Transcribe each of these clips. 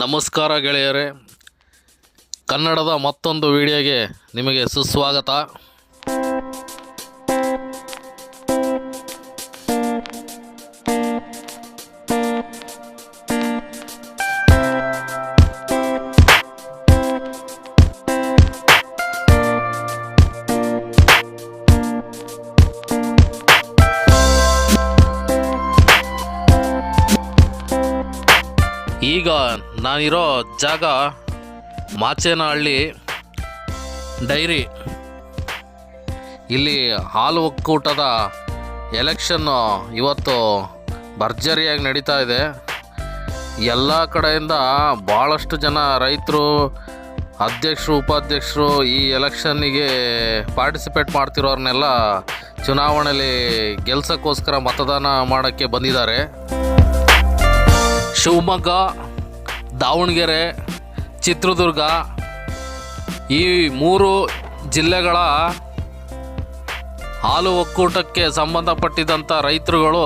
ನಮಸ್ಕಾರ ಗೆಳೆಯರೇ, ಕನ್ನಡದ ಮತ್ತೊಂದು ವಿಡಿಯೋಗೆ ನಿಮಗೆ ಸುಸ್ವಾಗತ. ಈಗ ನಾನಿರೋ ಜಾಗ ಮಾಚೇನಹಳ್ಳಿ ಡೈರಿ. ಇಲ್ಲಿ ಹಾಲು ಒಕ್ಕೂಟದ ಎಲೆಕ್ಷನ್ನು ಇವತ್ತು ಭರ್ಜರಿಯಾಗಿ ನಡೀತಾ ಇದೆ. ಎಲ್ಲ ಕಡೆಯಿಂದ ಭಾಳಷ್ಟು ಜನ ರೈತರು, ಅಧ್ಯಕ್ಷರು, ಉಪಾಧ್ಯಕ್ಷರು ಈ ಎಲೆಕ್ಷನ್ನಿಗೆ ಪಾರ್ಟಿಸಿಪೇಟ್ ಮಾಡ್ತಿರೋರನ್ನೆಲ್ಲ ಚುನಾವಣೆಯಲ್ಲಿ ಗೆಲ್ಸೋಕ್ಕೋಸ್ಕರ ಮತದಾನ ಮಾಡೋಕ್ಕೆ ಬಂದಿದ್ದಾರೆ. ಶಿವಮೊಗ್ಗ, ದಾವಣಗೆರೆ, ಚಿತ್ರದುರ್ಗ ಈ 3 ಜಿಲ್ಲೆಗಳ ಹಾಲು ಒಕ್ಕೂಟಕ್ಕೆ ಸಂಬಂಧಪಟ್ಟಿದ್ದಂಥ ರೈತರುಗಳು,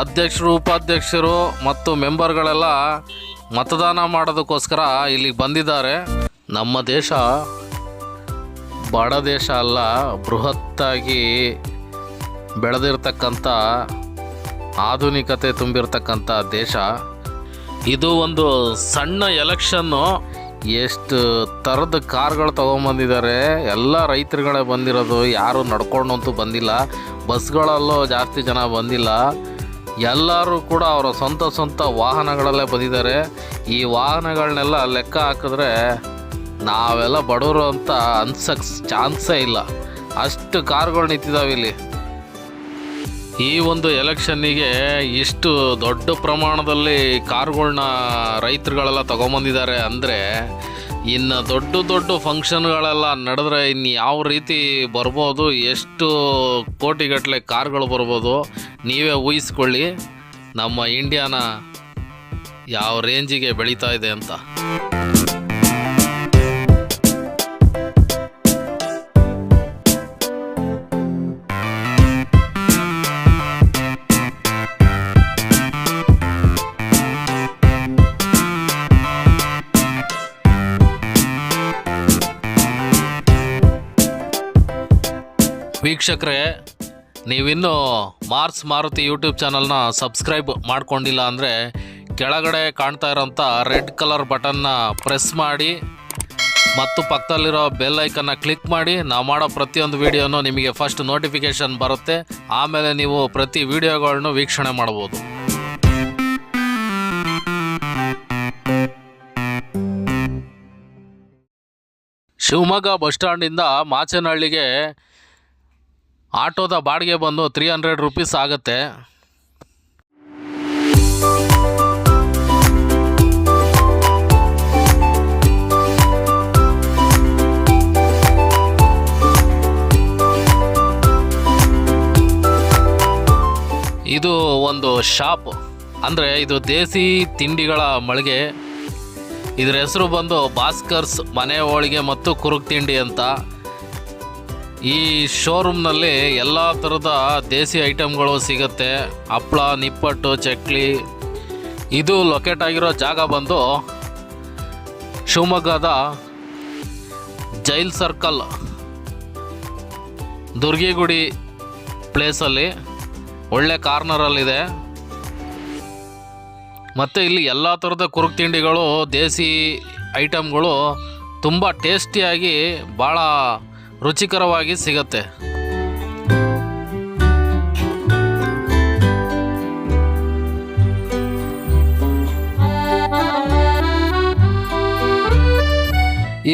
ಅಧ್ಯಕ್ಷರು, ಉಪಾಧ್ಯಕ್ಷರು ಮತ್ತು ಮೆಂಬರ್ಗಳೆಲ್ಲ ಮತದಾನ ಮಾಡೋದಕ್ಕೋಸ್ಕರ ಇಲ್ಲಿಗೆ ಬಂದಿದ್ದಾರೆ. ನಮ್ಮ ದೇಶ ಬಡ ದೇಶ ಅಲ್ಲ, ಬೃಹತ್ತಾಗಿ ಬೆಳೆದಿರ್ತಕ್ಕಂಥ ಆಧುನಿಕತೆ ತುಂಬಿರ್ತಕ್ಕಂಥ ದೇಶ. ಇದು ಒಂದು ಸಣ್ಣ ಎಲೆಕ್ಷನ್ನು. ಎಷ್ಟು ಥರದ ಕಾರ್ಗಳು ತೊಗೊಂಬಂದಿದ್ದಾರೆ. ಎಲ್ಲ ರೈತರುಗಳೇ ಬಂದಿರೋದು, ಯಾರು ನಡ್ಕೊಂಡಂತೂ ಬಂದಿಲ್ಲ. ಬಸ್ಗಳಲ್ಲೂ ಜಾಸ್ತಿ ಜನ ಬಂದಿಲ್ಲ. ಎಲ್ಲರೂ ಕೂಡ ಅವರ ಸ್ವಂತ ವಾಹನಗಳಲ್ಲೇ ಬಂದಿದ್ದಾರೆ. ಈ ವಾಹನಗಳನ್ನೆಲ್ಲ ಲೆಕ್ಕ ಹಾಕಿದ್ರೆ ನಾವೆಲ್ಲ ಬಡವರು ಅಂತ ಅನ್ಸಕ್ಕೆ ಚಾನ್ಸೇ ಇಲ್ಲ. ಅಷ್ಟು ಕಾರ್ಗಳು ನಿಂತಿದ್ದಾವೆ ಇಲ್ಲಿ. ಈ ಒಂದು ಎಲೆಕ್ಷನ್ನಿಗೆ ಇಷ್ಟು ದೊಡ್ಡ ಪ್ರಮಾಣದಲ್ಲಿ ಕಾರುಗಳನ್ನ ರೈತರುಗಳೆಲ್ಲ ತೊಗೊಂಬಂದಿದ್ದಾರೆ ಅಂದರೆ, ಇನ್ನು ದೊಡ್ಡ ಫಂಕ್ಷನ್ಗಳೆಲ್ಲ ನಡೆದ್ರೆ ಇನ್ನು ಯಾವ ರೀತಿ ಬರ್ಬೋದು, ಎಷ್ಟು ಕೋಟಿಗಟ್ಟಲೆ ಕಾರ್ಗಳು ಬರ್ಬೋದು ನೀವೇ ಊಹಿಸ್ಕೊಳ್ಳಿ. ನಮ್ಮ ಇಂಡಿಯಾನ ಯಾವ ರೇಂಜಿಗೆ ಬೆಳೀತಾ ಇದೆ ಅಂತ. ವೀಕ್ಷಕರೇ, ನೀವಿನ್ನೂ ಮಾರ್ಸ್ ಮಾರುತಿ ಯೂಟ್ಯೂಬ್ ಚಾನಲ್ನ ಸಬ್ಸ್ಕ್ರೈಬ್ ಮಾಡ್ಕೊಂಡಿಲ್ಲ ಅಂದರೆ ಕೆಳಗಡೆ ಕಾಣ್ತಾ ಇರೋಂಥ ರೆಡ್ ಕಲರ್ ಬಟನ್ನ ಪ್ರೆಸ್ ಮಾಡಿ ಮತ್ತು ಪಕ್ಕದಲ್ಲಿರೋ ಬೆಲ್ ಐಕನ್ನ ಕ್ಲಿಕ್ ಮಾಡಿ. ನಾವು ಮಾಡೋ ಪ್ರತಿಯೊಂದು ವಿಡಿಯೋನೂ ನಿಮಗೆ ಫಸ್ಟ್ ನೋಟಿಫಿಕೇಷನ್ ಬರುತ್ತೆ. ಆಮೇಲೆ ನೀವು ಪ್ರತಿ ವಿಡಿಯೋಗಳನ್ನು ವೀಕ್ಷಣೆ ಮಾಡ್ಬೋದು. ಶಿವಮೊಗ್ಗ ಬಸ್ ಸ್ಟ್ಯಾಂಡಿಂದ ಮಾಚೇನಹಳ್ಳಿಗೆ ಆಟೋದ ಬಾಡಿಗೆ ಬಂದು 300 ರೂಪೀಸ್ ಆಗುತ್ತೆ. ಇದು ಒಂದು ಶಾಪ್, ಅಂದರೆ ಇದು ದೇಸಿ ತಿಂಡಿಗಳ ಮಳಿಗೆ. ಇದರ ಹೆಸರು ಬಂದು ಭಾಸ್ಕರ್ಸ್ ಮನೆ ಹೋಳಿಗೆ ಮತ್ತು ಕುರುಕ್ ತಿಂಡಿ ಅಂತ. ಈ ಶೋರೂಮ್ನಲ್ಲಿ ಎಲ್ಲ ಥರದ ದೇಸಿ ಐಟಮ್ಗಳು ಸಿಗುತ್ತೆ. ಹಪ್ಪಳ, ನಿಪ್ಪಟ್ಟು, ಚಕ್ಲಿ. ಇದು ಲೊಕೇಟ್ ಆಗಿರೋ ಜಾಗ ಬಂದು ಶಿವಮೊಗ್ಗದ ಜೈಲ್ ಸರ್ಕಲ್ ದುರ್ಗಿಗುಡಿ ಪ್ಲೇಸಲ್ಲಿ ಒಳ್ಳೆ ಕಾರ್ನರಲ್ಲಿದೆ. ಮತ್ತು ಇಲ್ಲಿ ಎಲ್ಲ ಥರದ ಕುರುಕ್ ತಿಂಡಿಗಳು, ದೇಸಿ ಐಟಮ್ಗಳು ತುಂಬ ಟೇಸ್ಟಿಯಾಗಿ ಭಾಳ ರುಚಿಕರವಾಗಿ ಸಿಗತ್ತೆ.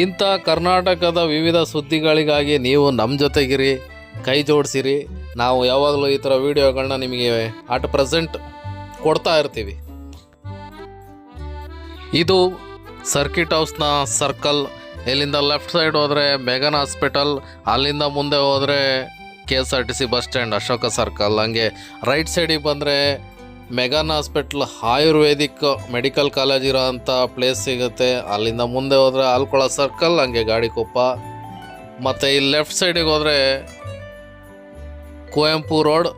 ಇಂಥ ಕರ್ನಾಟಕದ ವಿವಿಧ ಸುದ್ದಿಗಳಿಗಾಗಿ ನೀವು ನಮ್ಮ ಜೊತೆಗಿರಿ, ಕೈ ಜೋಡಿಸಿರಿ. ನಾವು ಯಾವಾಗಲೂ ಈ ಥರ ವಿಡಿಯೋಗಳನ್ನ ನಿಮಗೆ ಅಟ್ ಪ್ರೆಸೆಂಟ್ ಕೊಡ್ತಾ ಇರ್ತೀವಿ. ಇದು ಸರ್ಕಿಟ್ ಹೌಸ್ನ ಸರ್ಕಲ್. ಇಲ್ಲಿಂದ ಲೆಫ್ಟ್ ಸೈಡ್ ಹೋದರೆ ಮೆಗನ್ ಹಾಸ್ಪಿಟಲ್, ಅಲ್ಲಿಂದ ಮುಂದೆ ಹೋದರೆ KSRTC bus stand, Ashoka circle. ಹಂಗೆ ರೈಟ್ ಸೈಡಿಗೆ ಬಂದರೆ McGann hospital Ayurvedic medical college ಇರೋ ಅಂಥ ಪ್ಲೇಸ್ ಸಿಗುತ್ತೆ. ಅಲ್ಲಿಂದ ಮುಂದೆ ಹೋದರೆ ಆಲ್ಕೊಳ ಸರ್ಕಲ್, ಹಂಗೆ ಗಾಡಿಕೊಪ್ಪ. ಮತ್ತು ಇಲ್ಲಿ ಲೆಫ್ಟ್ ಸೈಡಿಗೆ ಹೋದರೆ ಕುವೆಂಪು ರೋಡ್,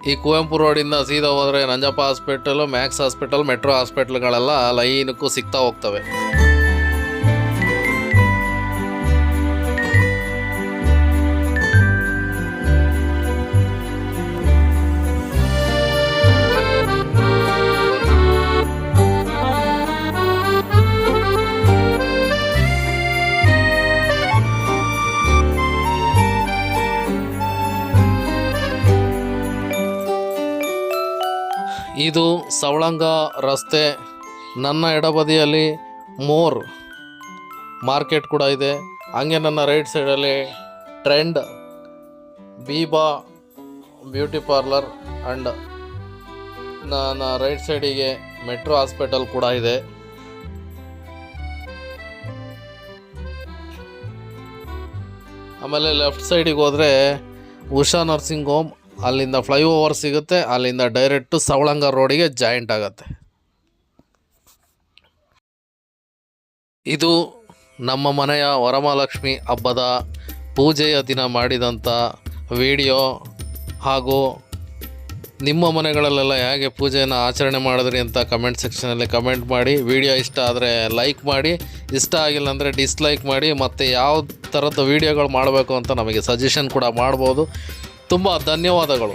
ಈ ಕುವೆಂಪು ರೋಡಿಂದ ಸೀದಾ ಹೋದರೆ Nanjappa hospital, Max hospital, metro ಹಾಸ್ಪಿಟ್ಲ್ಗಳೆಲ್ಲ ಲೈನಕ್ಕೂ ಸಿಗ್ತಾ ಹೋಗ್ತವೆ. ಇದು ಸವಳಂಗ ರಸ್ತೆ. ನನ್ನ ಎಡಬದಿಯಲ್ಲಿ ಮೋರ್ ಮಾರ್ಕೆಟ್ ಕೂಡ ಇದೆ. ಹಾಗೆ ನನ್ನ ರೈಟ್ ಸೈಡಲ್ಲಿ trend, Biba beauty parlour and ನನ್ನ ರೈಟ್ ಸೈಡಿಗೆ ಮೆಟ್ರೋ ಹಾಸ್ಪಿಟಲ್ ಕೂಡ ಇದೆ. ಆಮೇಲೆ ಲೆಫ್ಟ್ ಸೈಡಿಗೆ ಹೋದರೆ ಉಷಾ ನರ್ಸಿಂಗ್ ಹೋಮ್, ಅಲ್ಲಿಂದ ಫ್ಲೈಓವರ್ ಸಿಗುತ್ತೆ, ಅಲ್ಲಿಂದ ಡೈರೆಕ್ಟು ಸವಳಂಗ ರೋಡಿಗೆ ಜಾಯಿಂಟ್ ಆಗುತ್ತೆ. ಇದು ನಮ್ಮ ಮನೆಯ ವರಮಹಾಲಕ್ಷ್ಮಿ ಹಬ್ಬದ ಪೂಜೆಯ ದಿನ ಮಾಡಿದಂಥ ವಿಡಿಯೋ. ಹಾಗೂ ನಿಮ್ಮ ಮನೆಗಳಲ್ಲೆಲ್ಲ ಹೇಗೆ ಪೂಜೆಯನ್ನು ಆಚರಣೆ ಮಾಡಿದ್ರಿ ಅಂತ ಕಮೆಂಟ್ ಸೆಕ್ಷನಲ್ಲಿ ಕಮೆಂಟ್ ಮಾಡಿ. ವಿಡಿಯೋ ಇಷ್ಟ ಆದರೆ ಲೈಕ್ ಮಾಡಿ, ಇಷ್ಟ ಆಗಿಲ್ಲ ಅಂದರೆ ಡಿಸ್ಲೈಕ್ ಮಾಡಿ. ಮತ್ತು ಯಾವ ಥರದ ವೀಡಿಯೋಗಳು ಮಾಡಬೇಕು ಅಂತ ನಮಗೆ ಸಜೆಷನ್ ಕೂಡ ಮಾಡ್ಬೋದು. ತುಂಬ ಧನ್ಯವಾದಗಳು.